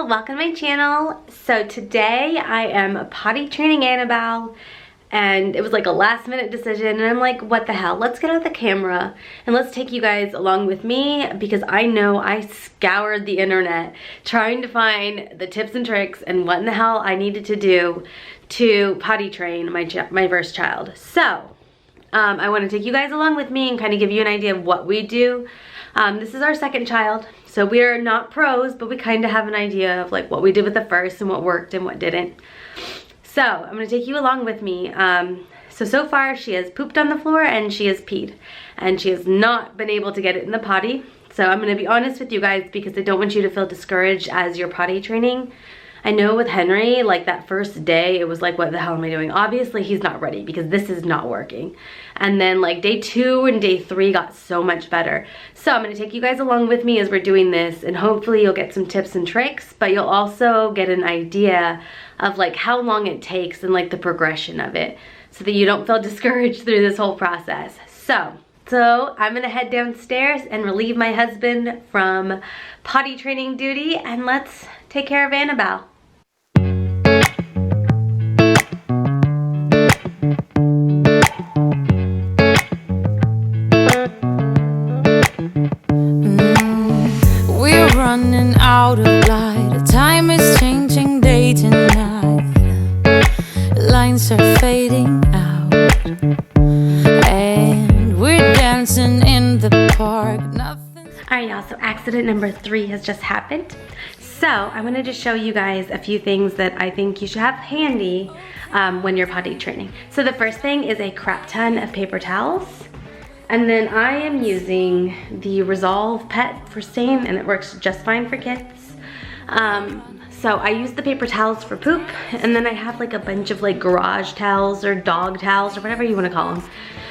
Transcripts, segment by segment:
Annabelle, welcome to my channel. So today I am potty training Annabelle, and it was like a last minute decision, and I'm like, what the hell, let's get out the camera and let's take you guys along with me, because I know I scoured the internet trying to find the tips and tricks and what in the hell I needed to do to potty train my first child. So I want to take you guys along with me and kind of give you an idea of what we do. This is our second child, so we are not pros, but we kind of have an idea of like what we did with the first and what worked and what didn't. So I'm gonna take you along with me. So far she has pooped on the floor and she has peed, and she has not been able to get it in the potty. So I'm gonna be honest with you guys, because I don't want you to feel discouraged as you're potty training. I know with Henry, like that first day, it was like, what the hell am I doing? Obviously he's not ready because this is not working. And then like day 2 and day 3 got so much better. So I'm gonna take you guys along with me as we're doing this, and hopefully you'll get some tips and tricks, but you'll also get an idea of like how long it takes and like the progression of it, so that you don't feel discouraged through this whole process. So I'm gonna head downstairs and relieve my husband from potty training duty, and let's take care of Annabelle. We're running out of light. The time is changing day to night. Lines are fading out, and we're dancing in the park. Alright y'all, so accident number 3 has just happened. So I wanted to show you guys a few things that I think you should have handy when you're potty training. So the first thing is a crap ton of paper towels. And then I am using the Revolve pet for stain, and it works just fine for kids. So I use the paper towels for poop, and then I have like a bunch of like garage towels or dog towels or whatever you want to call them.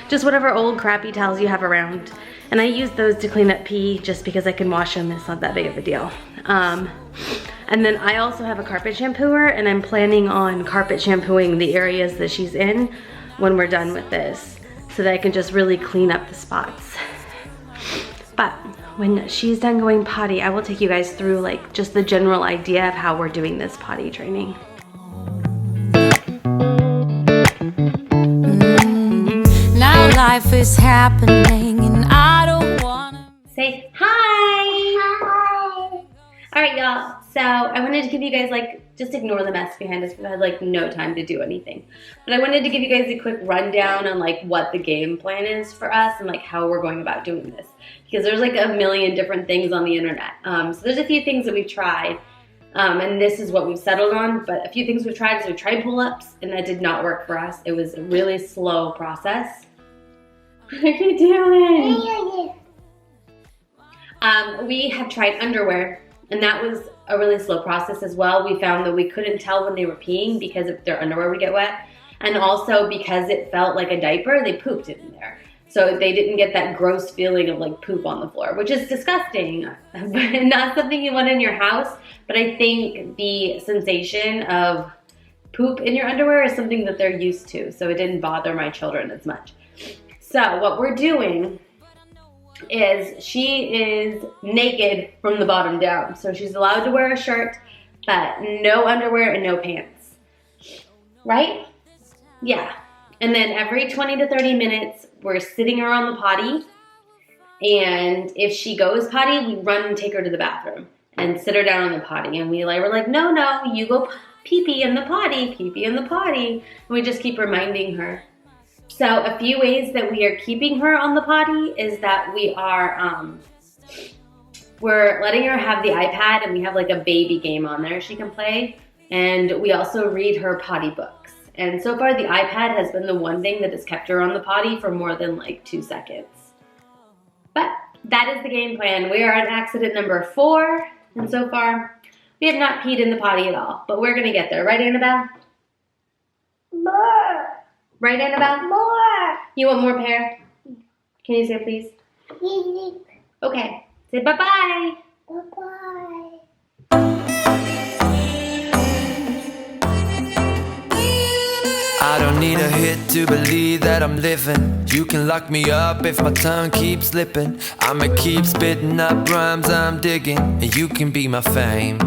Just whatever old crappy towels you have around. And I use those to clean up pee just because I can wash them. It's not that big of a deal. And then I also have a carpet shampooer, and I'm planning on carpet shampooing the areas that she's in when we're done with this, so that I can just really clean up the spots. But when she's done going potty, I will take you guys through like just the general idea of how we're doing this potty training. Now life is happening and I don't wanna say hi! Hi! Alright y'all, so I wanted to give you guys like, just ignore the mess behind us. We had like no time to do anything. But I wanted to give you guys a quick rundown on like what the game plan is for us and like how we're going about doing this. Because there's like a million different things on the internet. So there's a few things that we've tried, and this is what we've settled on. But a few things we've tried is we tried pull-ups, and that did not work for us. It was a really slow process. What are you doing? We have tried underwear, and that was a really slow process as well. We found that we couldn't tell when they were peeing because if their underwear would get wet, and also because it felt like a diaper, they pooped in there. So they didn't get that gross feeling of like poop on the floor, which is disgusting, but not something you want in your house. But I think the sensation of poop in your underwear is something that they're used to, so it didn't bother my children as much. So what we're doing is she is naked from the bottom down. So she's allowed to wear a shirt, but no underwear and no pants. Right? Yeah. And then every 20 to 30 minutes, we're sitting her on the potty. And if she goes potty, we run and take her to the bathroom and sit her down on the potty. And we're like, no, you go pee-pee in the potty, pee-pee in the potty. And we just keep reminding her. So a few ways that we are keeping her on the potty is that we are, we're letting her have the iPad, and we have like a baby game on there she can play. And we also read her potty books. And so far the iPad has been the one thing that has kept her on the potty for more than like 2 seconds. But that is the game plan. We are on accident number 4. And so far we have not peed in the potty at all, but we're gonna get there. Right, Annabelle? More. Right, Annabelle? More. You want more pear? Can you say please? Please. Okay. Say bye-bye. Bye-bye. I don't need a hit to believe that I'm living. You can lock me up if my tongue keeps slipping. I'ma keep spitting up rhymes I'm digging, and you can be my fame.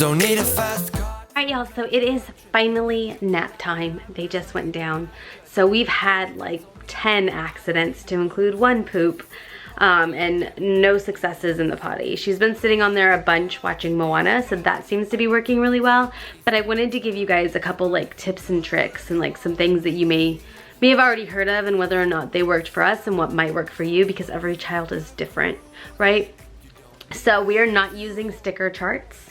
Don't need a fast car. Alright y'all, so it is finally nap time. They just went down. So we've had like 10 accidents to include one poop. And no successes in the potty. She's been sitting on there a bunch watching Moana, so that seems to be working really well. But I wanted to give you guys a couple like tips and tricks and like some things that you may have already heard of and whether or not they worked for us and what might work for you, because every child is different, right? So we are not using sticker charts.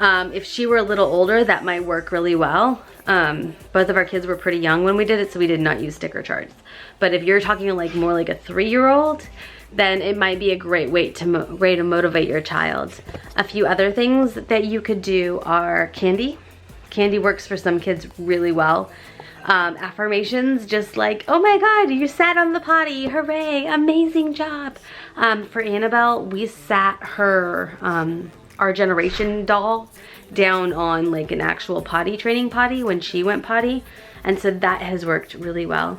If she were a little older, that might work really well. Both of our kids were pretty young when we did it, so we did not use sticker charts. But if you're talking like more like a 3-year-old, then it might be a great way to motivate your child. A few other things that you could do are candy. Candy works for some kids really well. Affirmations, just like, oh my God, you sat on the potty, hooray, amazing job. For Annabelle, we sat her, our generation doll down on like an actual potty training potty when she went potty. And so that has worked really well.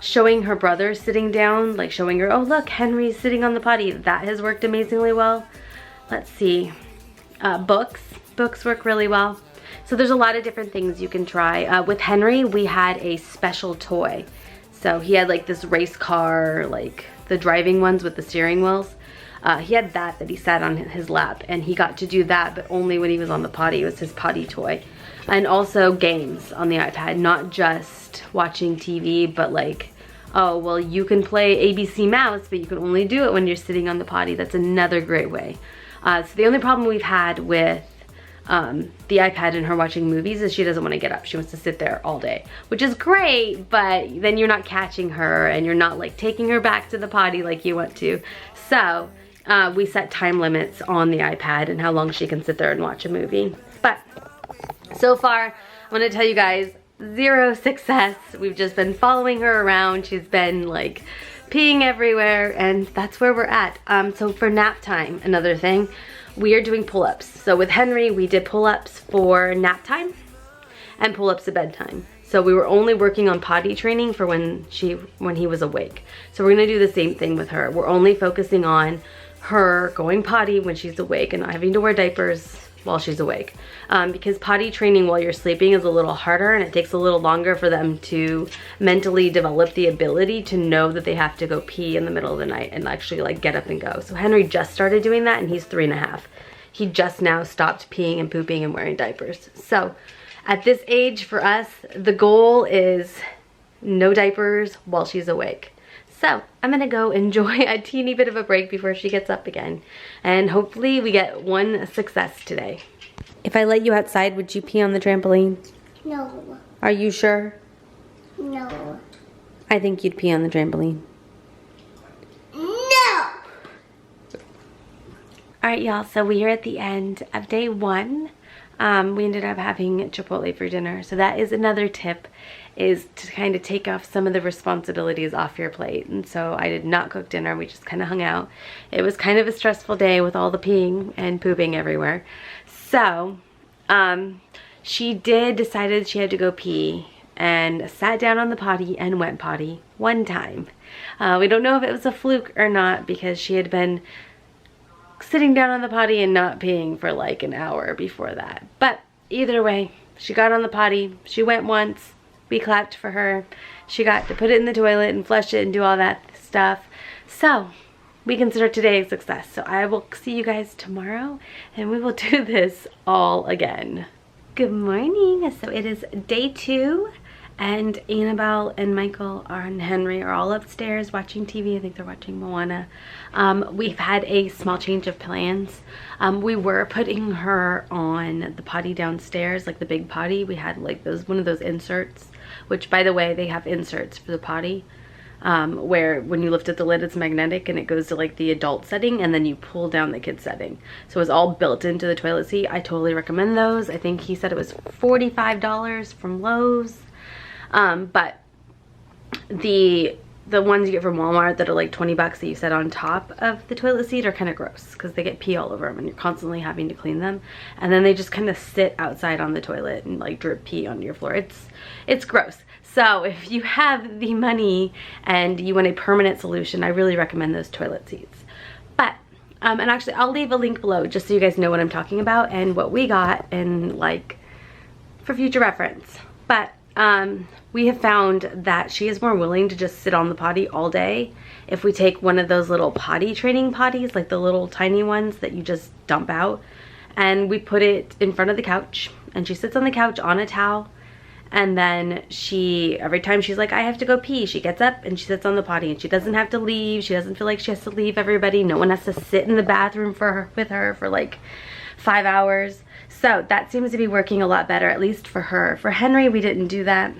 Showing her brother sitting down, like showing her, oh look, Henry's sitting on the potty. That has worked amazingly well. Let's see, books work really well. So there's a lot of different things you can try. With Henry, we had a special toy. So he had like this race car, like the driving ones with the steering wheels. He had that he sat on his lap, and he got to do that, but only when he was on the potty. It was his potty toy. And also games on the iPad, not just watching TV, but like, oh, well, you can play ABC Mouse, but you can only do it when you're sitting on the potty. That's another great way. So the only problem we've had with the iPad and her watching movies is she doesn't want to get up. She wants to sit there all day, which is great, but then you're not catching her and you're not like taking her back to the potty like you want to. So we set time limits on the iPad and how long she can sit there and watch a movie. But so far, I'm gonna tell you guys, 0 success. We've just been following her around. She's been like peeing everywhere, and that's where we're at. So for nap time, another thing, we are doing pull-ups. So with Henry, we did pull-ups for nap time and pull-ups at bedtime. So we were only working on potty training for when he was awake. So we're gonna do the same thing with her. We're only focusing on her going potty when she's awake and not having to wear diapers while she's awake. Because potty training while you're sleeping is a little harder, and it takes a little longer for them to mentally develop the ability to know that they have to go pee in the middle of the night and actually like get up and go. So Henry just started doing that, and he's 3.5. He just now stopped peeing and pooping and wearing diapers. So at this age for us, the goal is no diapers while she's awake. So I'm gonna go enjoy a teeny bit of a break before she gets up again. And hopefully we get one success today. If I let you outside, would you pee on the trampoline? No. Are you sure? No. I think you'd pee on the trampoline. No! Alright y'all, so we are at the end of day 1. We ended up having Chipotle for dinner. So that is another tip, is to kind of take off some of the responsibilities off your plate. And so I did not cook dinner. We just kind of hung out. It was kind of a stressful day with all the peeing and pooping everywhere. So she decided she had to go pee and sat down on the potty and went potty one time. We don't know if it was a fluke or not, because she had been sitting down on the potty and not peeing for like an hour before that. But either way, she got on the potty, she went once, we clapped for her, she got to put it in the toilet and flush it and do all that stuff. So we consider today a success. So I will see you guys tomorrow, and we will do this all again. Good morning. So it is day 2, and Annabelle and Michael and Henry are all upstairs watching TV. I think they're watching Moana. We've had a small change of plans. We were putting her on the potty downstairs, like the big potty. We had like one of those inserts, which by the way, they have inserts for the potty, where when you lift up the lid, it's magnetic and it goes to like the adult setting, and then you pull down the kid setting. So it's all built into the toilet seat. I totally recommend those. I think he said it was $45 from Lowe's. But the ones you get from Walmart that are like 20 bucks that you set on top of the toilet seat are kind of gross, because they get pee all over them and you're constantly having to clean them. And then they just kind of sit outside on the toilet and like drip pee on your floor. It's gross. So if you have the money and you want a permanent solution, I really recommend those toilet seats. But And actually, I'll leave a link below just so you guys know what I'm talking about and what we got and like for future reference. But we have found that she is more willing to just sit on the potty all day if we take one of those little potty training potties, like the little tiny ones that you just dump out, and we put it in front of the couch, and she sits on the couch on a towel, and then every time she's like, I have to go pee, she gets up and she sits on the potty, and she doesn't have to leave. She doesn't feel like she has to leave everybody. No one has to sit in the bathroom with her for like 5 hours. So that seems to be working a lot better, at least for her. For Henry, we didn't do that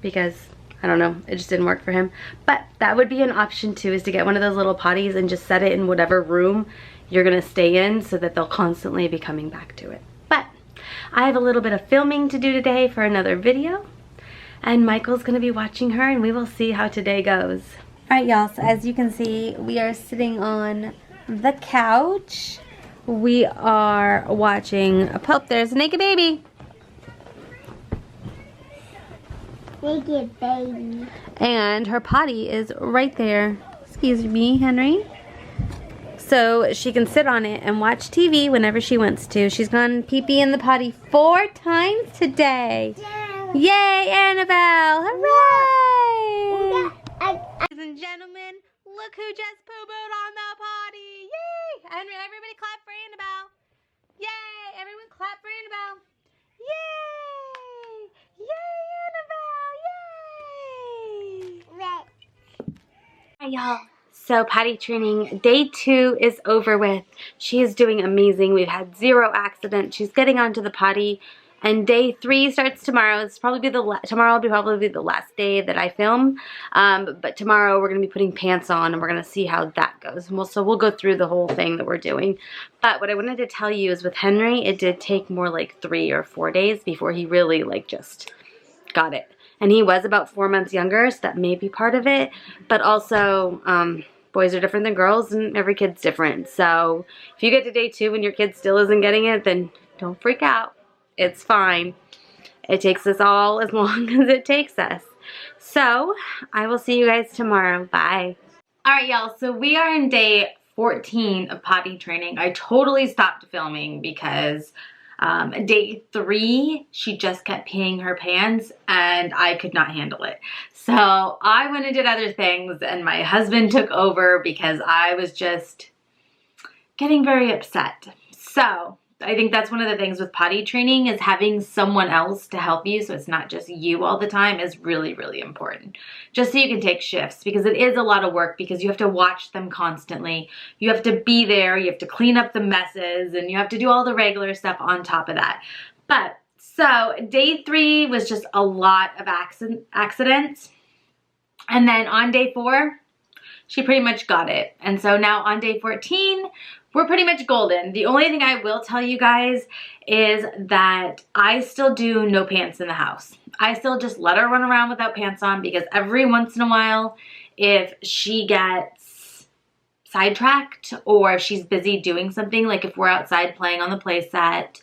because, I don't know, it just didn't work for him. But that would be an option too, is to get one of those little potties and just set it in whatever room you're gonna stay in so that they'll constantly be coming back to it. But I have a little bit of filming to do today for another video, and Michael's gonna be watching her, and we will see how today goes. All right, y'all, so as you can see, we are sitting on the couch. We are watching a Pope. There's a naked baby. Naked baby. And her potty is right there. Excuse me, Henry. So she can sit on it and watch TV whenever she wants to. She's gone pee-pee in the potty 4 times today. Yeah. Yay, Annabelle! Hooray! Ladies and gentlemen, look who just poo-pooed on the potty! Yay! And everybody clap for Annabelle. Yay! Everyone clap for Annabelle. Yay! Yay, Annabelle! Yay! Red. Hi, y'all. So potty training day 2 is over with. She is doing amazing. We've had 0 accidents. She's getting onto the potty, and day 3 starts tomorrow. Tomorrow will probably be the last day that I film. But tomorrow we're gonna be putting pants on, and we're gonna see how that goes. So we'll go through the whole thing that we're doing. But what I wanted to tell you is with Henry, it did take more like 3 or 4 days before he really like just got it. And he was about 4 months younger, so that may be part of it. But also, boys are different than girls, and every kid's different. So if you get to day 2 and your kid still isn't getting it, then don't freak out. It's fine. It takes us all as long as it takes us. So I will see you guys tomorrow. Bye. All right, y'all. So we are in day 14 of potty training. I totally stopped filming because day 3, she just kept peeing her pants and I could not handle it. So I went and did other things, and my husband took over because I was just getting very upset. So I think that's one of the things with potty training, is having someone else to help you so it's not just you all the time is really, really important. Just so you can take shifts, because it is a lot of work, because you have to watch them constantly. You have to be there, you have to clean up the messes, and you have to do all the regular stuff on top of that. But so day 3 was just a lot of accidents. And then on day 4, she pretty much got it. And so now on day 14, we're pretty much golden. The only thing I will tell you guys is that I still do no pants in the house. I still just let her run around without pants on, because every once in a while, if she gets sidetracked or if she's busy doing something, like if we're outside playing on the play set,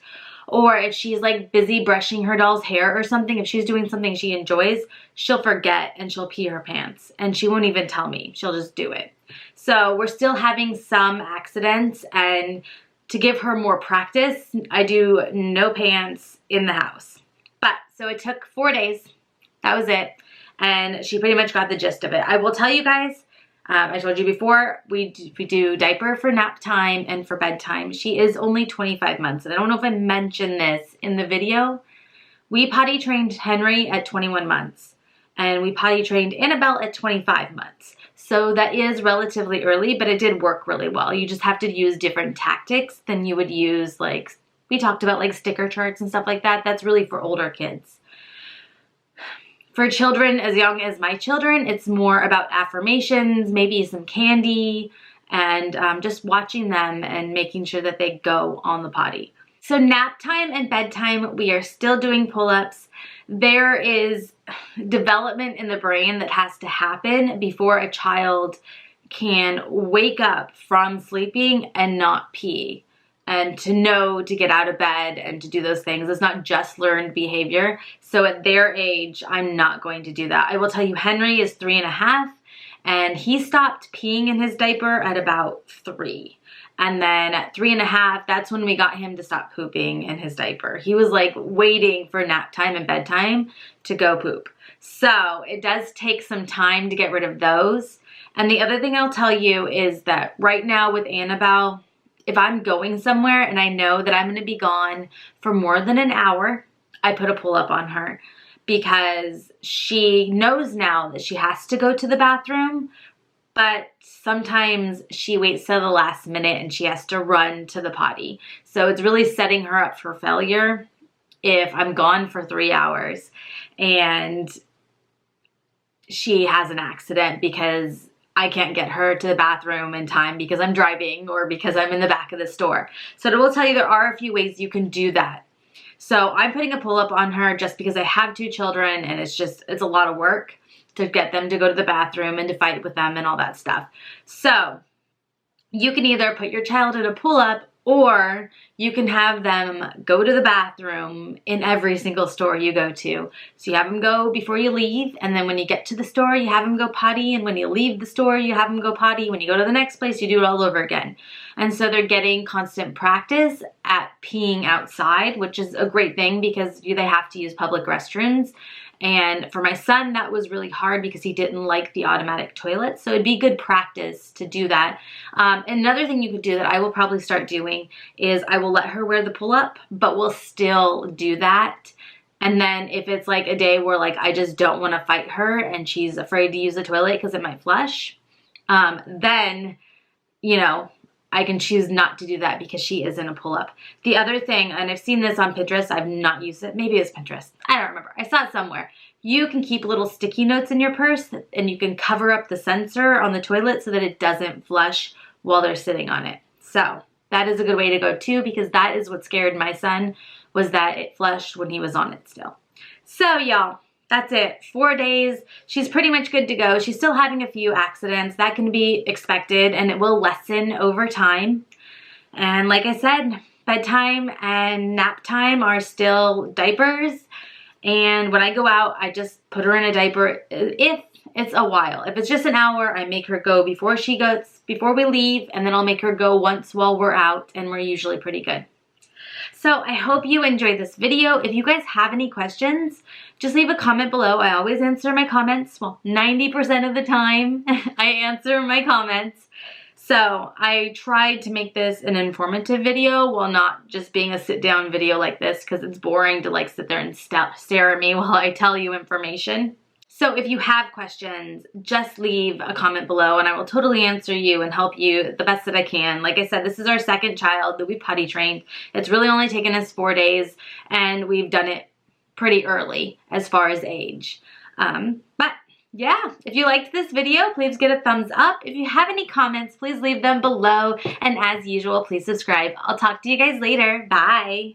or if she's like busy brushing her doll's hair or something, if she's doing something she enjoys, she'll forget and she'll pee her pants, and she won't even tell me. She'll just do it. So we're still having some accidents, and to give her more practice, I do no pants in the house. But so it took 4 days. That was it. And she pretty much got the gist of it. I will tell you guys, I told you before, we do diaper for nap time and for bedtime. She is only 25 months. And I don't know if I mentioned this in the video. We potty trained Henry at 21 months. And we potty trained Annabelle at 25 months. So that is relatively early, but it did work really well. You just have to use different tactics than you would use, like, we talked about like sticker charts and stuff like that. That's really for older kids. For children as young as my children, it's more about affirmations, maybe some candy, and just watching them and making sure that they go on the potty. So nap time and bedtime, we are still doing pull-ups. There is development in the brain that has to happen before a child can wake up from sleeping and not pee, and to know to get out of bed and to do those things. It's not just learned behavior. So at their age, I'm not going to do that. I will tell you, Henry is 3.5, and he stopped peeing in his diaper at about 3. And then at 3.5, that's when we got him to stop pooping in his diaper. He was like waiting for nap time and bedtime to go poop. So it does take some time to get rid of those. And the other thing I'll tell you is that right now with Annabelle, if I'm going somewhere and I know that I'm going to be gone for more than an hour, I put a pull-up on her because she knows now that she has to go to the bathroom, but sometimes she waits till the last minute and she has to run to the potty. So it's really setting her up for failure if I'm gone for 3 hours and she has an accident because I can't get her to the bathroom in time because I'm driving or because I'm in the back of the store. So I will tell you there are a few ways you can do that. So I'm putting a pull-up on her just because I have 2 children and it's a lot of work to get them to go to the bathroom and to fight with them and all that stuff. So you can either put your child in a pull-up or you can have them go to the bathroom in every single store you go to. So you have them go before you leave, and then when you get to the store, you have them go potty, and when you leave the store, you have them go potty. When you go to the next place, you do it all over again. And so they're getting constant practice at peeing outside, which is a great thing because they have to use public restrooms. And for my son, that was really hard because he didn't like the automatic toilet. So it'd be good practice to do that. Another thing you could do that I will probably start doing is I will let her wear the pull-up, but we'll still do that. And then if it's like a day where like I just don't want to fight her and she's afraid to use the toilet because it might flush, then, you know, I can choose not to do that because she is in a pull-up. The other thing, and I've seen this on Pinterest, I've not used it. Maybe it's Pinterest. I don't remember. I saw it somewhere. You can keep little sticky notes in your purse and you can cover up the sensor on the toilet so that it doesn't flush while they're sitting on it. So that is a good way to go too because that is what scared my son, was that it flushed when he was on it still. So y'all, that's it. 4 days. She's pretty much good to go. She's still having a few accidents. That can be expected and it will lessen over time. And like I said, bedtime and nap time are still diapers. And when I go out, I just put her in a diaper if it's a while. If it's just an hour, I make her go before we leave, and then I'll make her go once while we're out, and we're usually pretty good. So I hope you enjoyed this video. If you guys have any questions, just leave a comment below. I always answer my comments. Well, 90% of the time I answer my comments. So I tried to make this an informative video while not just being a sit down video like this because it's boring to like sit there and stare at me while I tell you information. So if you have questions, just leave a comment below and I will totally answer you and help you the best that I can. Like I said, this is our second child that we potty trained. It's really only taken us 4 days and we've done it pretty early as far as age. But yeah, if you liked this video, please give it a thumbs up. If you have any comments, please leave them below. And as usual, please subscribe. I'll talk to you guys later. Bye.